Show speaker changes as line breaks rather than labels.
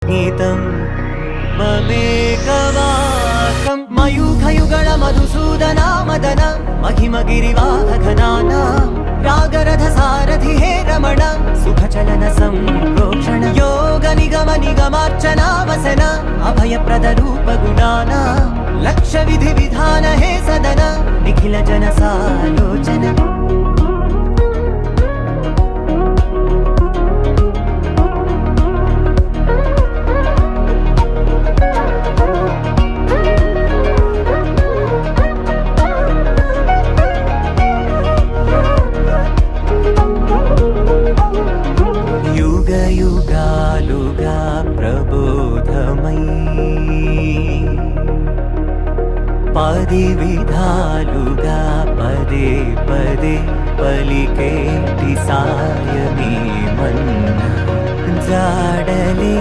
गीतं ममेकवाकं मयूखयुगळ मधुसूदना मदन महिमगिरिवाहघनाना रागरथ सारथि हे रमण सुखचलन सम्प्रोक्षण योग निगम निगमार्चना वसन अभयप्रद रूप गुणाना लक्ष्य विधि विधान हे सदन निखिल जन सालोचन युगालुगा प्रबोधमयी पदि विधालुगा पदे पदे पलिकेटि सायमे मन्न जाडले